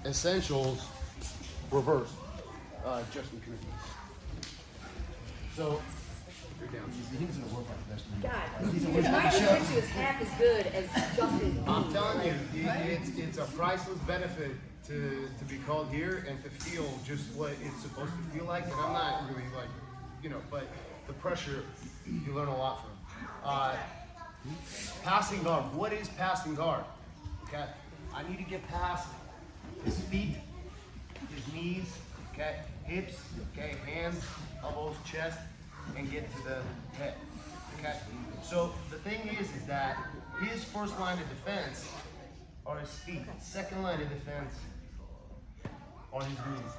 essentials reverse. Justin, come here. So, you're down. He's gonna work on the best. God, my jiu-jitsu is half as good as Justin's. I'm telling you, it's a priceless benefit to be called here and to feel just what it's supposed to feel like. And I'm not really like, you know, but the pressure, you learn a lot from. Passing guard. What is passing guard? Okay, I need to get past his feet, his knees, okay, hips, okay, hands, elbows, chest, and get to the head. Okay, so the thing is that his first line of defense are his feet. Second line of defense are his knees.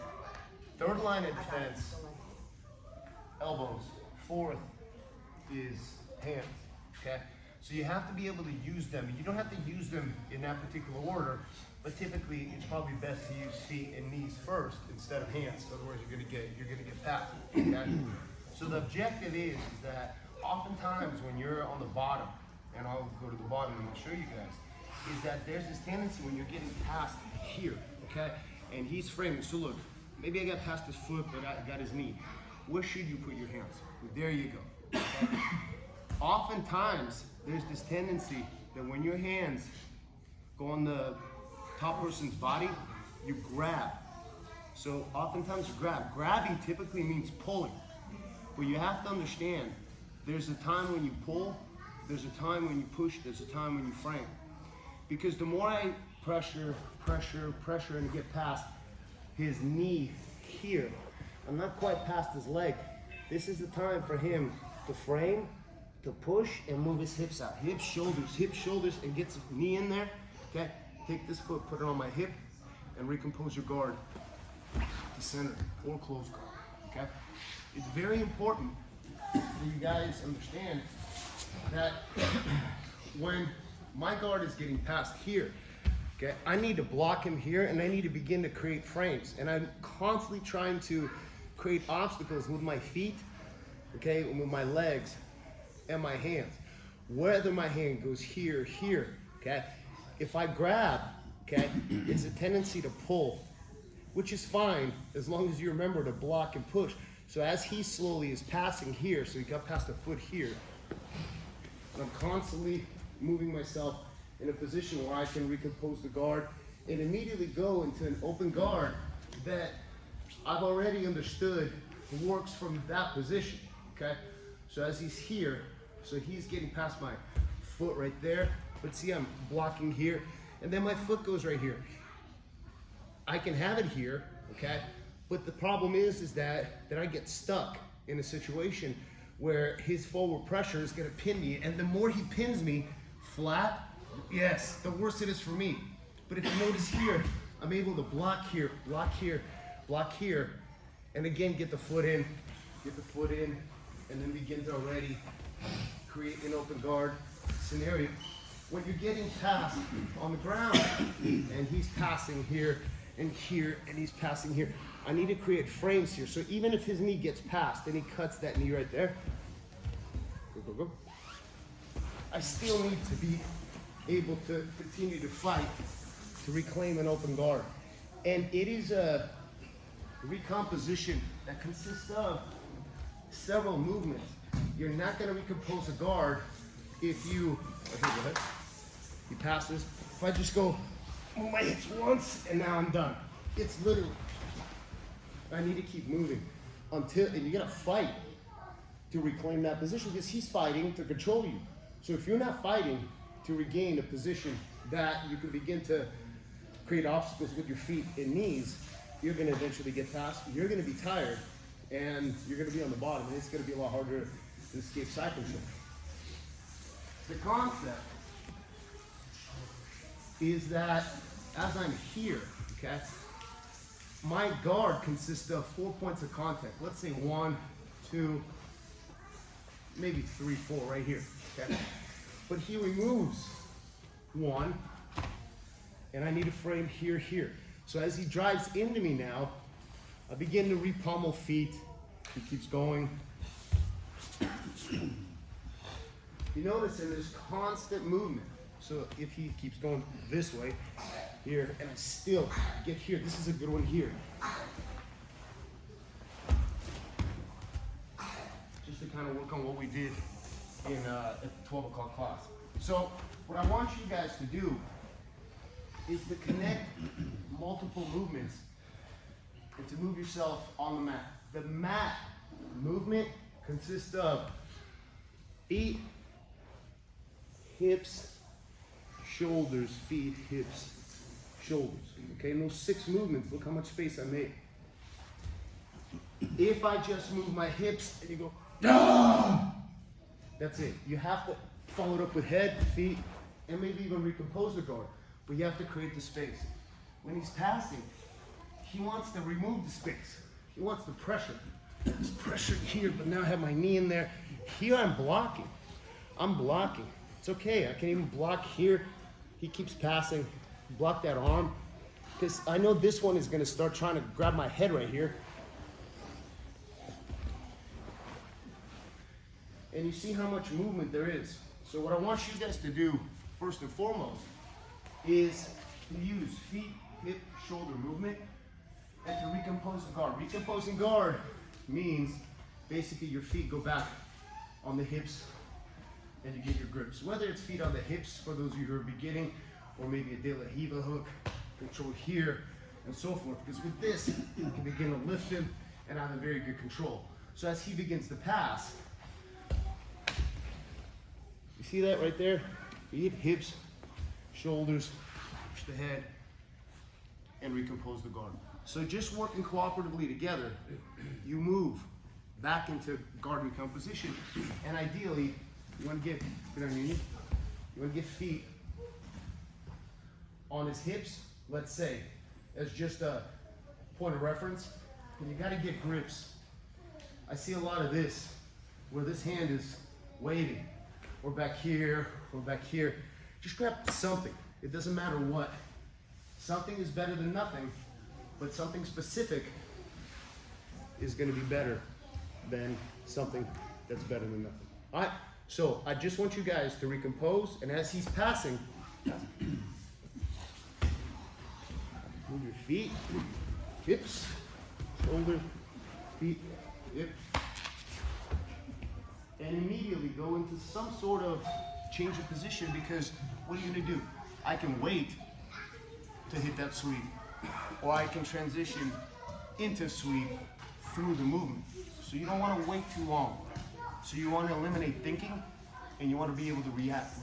Third line of defense, elbows. Fourth is hands. Okay, so you have to be able to use them. You don't have to use them in that particular order, but typically it's probably best to use feet and knees first instead of hands. Otherwise, you're gonna get passed. Okay? So the objective is that oftentimes when you're on the bottom, and I'll go to the bottom and I'll show you guys, is that there's this tendency when you're getting past here, okay, and he's framing. So look, maybe I got past his foot, but I got his knee. Where should you put your hands? There you go. Okay? Oftentimes, there's this tendency that when your hands go on the top person's body, you grab. So oftentimes you grab. Grabbing typically means pulling. But you have to understand, there's a time when you pull, there's a time when you push, there's a time when you frame. Because the more I pressure, and get past his knee here, I'm not quite past his leg. This is the time for him to frame, to push, and move his hips out. Hips, shoulders, and get his knee in there. Okay, take this foot, put it on my hip, and recompose your guard to center or close guard. Okay, it's very important that you guys understand that when my guard is getting past here, okay, I need to block him here, and I need to begin to create frames. And I'm constantly trying to create obstacles with my feet, okay, and with my legs and my hands. Whether my hand goes here, okay? If I grab, okay, it's a tendency to pull, which is fine as long as you remember to block and push. So as he slowly is passing here, so he got past the foot here, and I'm constantly moving myself in a position where I can recompose the guard and immediately go into an open guard that I've already understood works from that position, okay? So as he's here, so he's getting past my foot right there, but see I'm blocking here, and then my foot goes right here. I can have it here, okay? But the problem is that I get stuck in a situation where his forward pressure is gonna pin me, and the more he pins me flat, yes, the worse it is for me. But if you notice here, I'm able to block here, block here, and again get the foot in, and then begin to already create an open guard scenario. When you're getting past on the ground, and he's passing here, and he's passing here, I need to create frames here. So even if his knee gets past, and he cuts that knee right there, go. I still need to be able to continue to fight to reclaim an open guard. And it is a recomposition that consists of several movements. You're not going to recompose a guard if you, okay, go ahead. He passes. If I just go, move my hips once, and now I'm done. It's literally, I need to keep moving until, and you got to fight to reclaim that position because he's fighting to control you. So if you're not fighting to regain a position that you can begin to create obstacles with your feet and knees, you're going to eventually get past, you're going to be tired, and you're going to be on the bottom, and it's going to be a lot harder to escape side control. The concept is that as I'm here, okay, my guard consists of 4 points of contact. Let's say 1, 2, maybe 3, 4 right here, okay? But he removes 1, and I need a frame here. So as he drives into me now, I begin to repommel feet. He keeps going. You notice that there's constant movement. So if he keeps going this way, here, and I still get here. This is a good one here. Just to kind of work on what we did in at the 12 o'clock class. So what I want you guys to do is to connect multiple movements and to move yourself on the mat. The mat movement consists of feet, hips, shoulders, feet, hips, shoulders. Okay, in those 6 movements, look how much space I made. If I just move my hips and you go, ah! That's it. You have to follow it up with head, feet, and maybe even recompose the guard. But you have to create the space. When he's passing, he wants to remove the space. He wants the pressure. There's pressure here, but now I have my knee in there. Here I'm blocking. I'm blocking. It's okay. I can even block here. He keeps passing. Block that arm. Because I know this one is going to start trying to grab my head right here. And you see how much movement there is. So what I want you guys to do, first and foremost, is to use feet, hip, shoulder movement, and to recompose the guard. Recomposing guard means basically your feet go back on the hips and you get your grips. Whether it's feet on the hips for those of you who are beginning, or maybe a de la Riva hook, control here, and so forth. Because with this, you can begin to lift him and have a very good control. So as he begins to pass, you see that right there? Feet, hips, shoulders, push the head, and recompose the guard. So just working cooperatively together, you move back into guard recomposition. And ideally, you want to get on your knee. You want to get feet on his hips, let's say, as just a point of reference. And you got to get grips. I see a lot of this, where this hand is waving, or back here, or back here. Just grab something. It doesn't matter what. Something is better than nothing, but something specific is going to be better than something that's better than nothing. All right, so I just want you guys to recompose, and as he's passing, move your feet, hips, shoulder, feet, hips, and immediately go into some sort of change of position, because what are you going to do? I can wait to hit that sweep, or I can transition into sweep through the movement. So you don't want to wait too long. So you want to eliminate thinking, and you want to be able to react.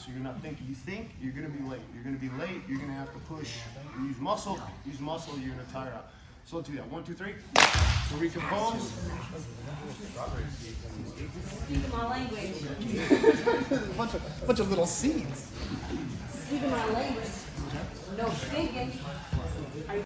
So you're not thinking. You think, you're going to be late. You're going to be late, you're going to have to push and use muscle, you're going to tire out. So let's do that. 1, 2, 3. So recompose. Speaking my language. bunch of little seeds. Speaking my language. No thinking.